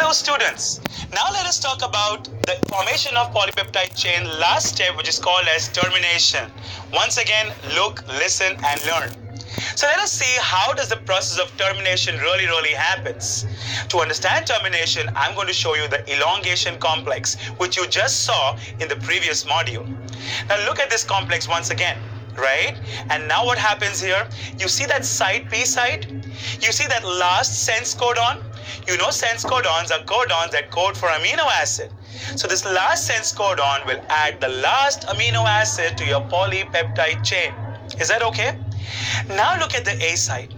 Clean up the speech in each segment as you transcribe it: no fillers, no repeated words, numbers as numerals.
Hello students. Now let us talk about the formation of polypeptide chain last step, which is called as termination. Once again, look, listen and learn. So let us see how does the process of termination really happens. To understand termination, I'm going to show you the elongation complex, which you just saw in the previous module. Now look at this complex once again. Right? And now what happens here? You see that site, P site? You see that last sense codon? You know sense codons are codons that code for amino acid. So this last sense codon will add the last amino acid to your polypeptide chain. Is that okay? Now look at the A site.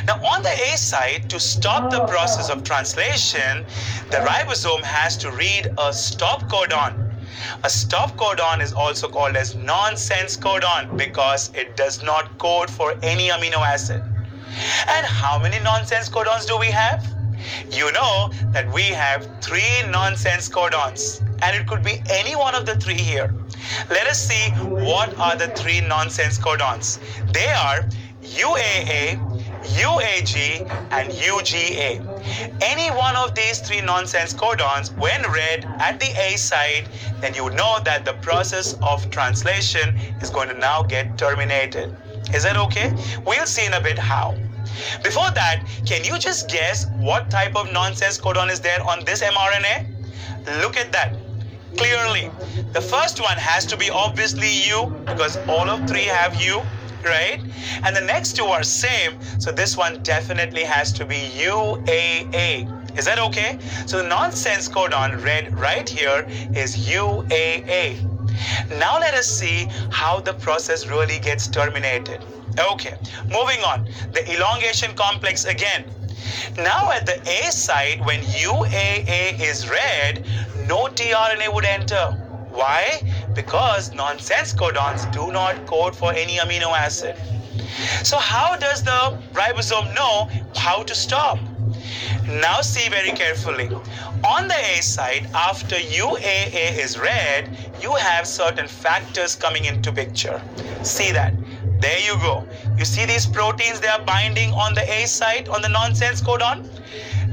Now on the A site, to stop the process of translation, the ribosome has to read a stop codon. A stop codon is also called as nonsense codon because it does not code for any amino acid. And how many nonsense codons do we have? You know that we have 3 nonsense codons, and it could be any one of the 3 here. Let us see what are the 3 nonsense codons. They are UAA, UAG and UGA. Any one of these 3 nonsense codons, when read at the A site, then you know that the process of translation is going to now get terminated. Is that okay? We'll see in a bit how. Before that, can you just guess what type of nonsense codon is there on this mRNA? Look at that. Clearly, the first one has to be obviously U because all of 3 have U. Right? And the next 2 are same, so this one definitely has to be UAA. Is that okay? So the nonsense codon read right here is UAA. Now let us see how the process really gets terminated. Okay, moving on. The elongation complex again. Now at the A site, when UAA is read, no tRNA would enter. Why? Because nonsense codons do not code for any amino acid. So how does the ribosome know how to stop? Now see very carefully. On the A site, after UAA is read, you have certain factors coming into picture. See that? There you go. You see these proteins, they are binding on the A site, on the nonsense codon.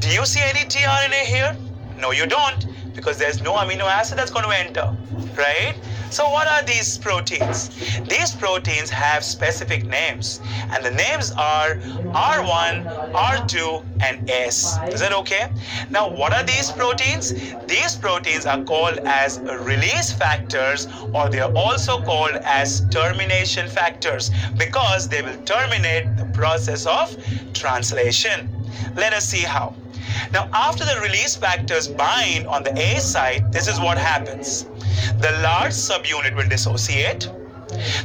Do you see any tRNA here? No, you don't, because there's no amino acid that's going to enter, right? So what are these proteins? These proteins have specific names, and the names are R1, R2, and S. Is that okay? Now, what are these proteins? These proteins are called as release factors, or they are also called as termination factors because they will terminate the process of translation. Let us see how. Now, after the release factors bind on the A site, this is what happens. The large subunit will dissociate.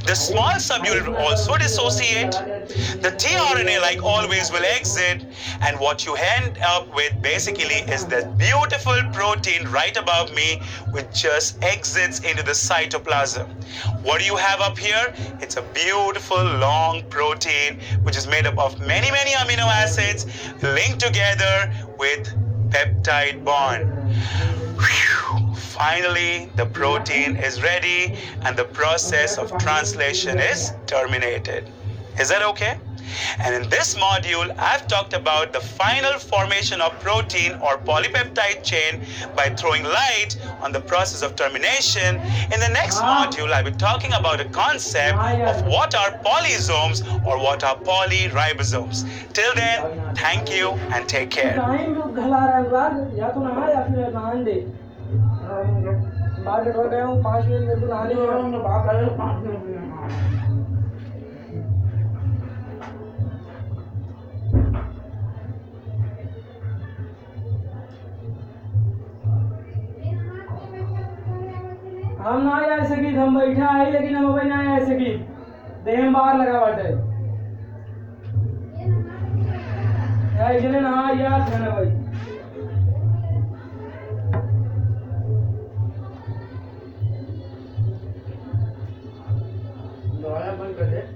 The small subunit will also dissociate. The tRNA, like always, will exit. And what you end up with basically is this beautiful protein right above me, which just exits into the cytoplasm. What do you have up here? It's a beautiful long protein, which is made up of many amino acids linked together with peptide bond. Whew. Finally, the protein is ready and the process of translation is terminated. Is that okay? And in this module, I've talked about the final formation of protein or polypeptide chain by throwing light on the process of termination. In the next module, I'll be talking about a concept of what are polysomes or what are polyribosomes. Till then, thank you and take care. Market हो गया हूँ 5 minute में तो नहाने हम ना आ सकी हम बैठा है लेकिन हम अभी ना आ सकी देह बाहर लगा बाटे यार इसलिए ना यार खाना भाई दवाया बंद कर दे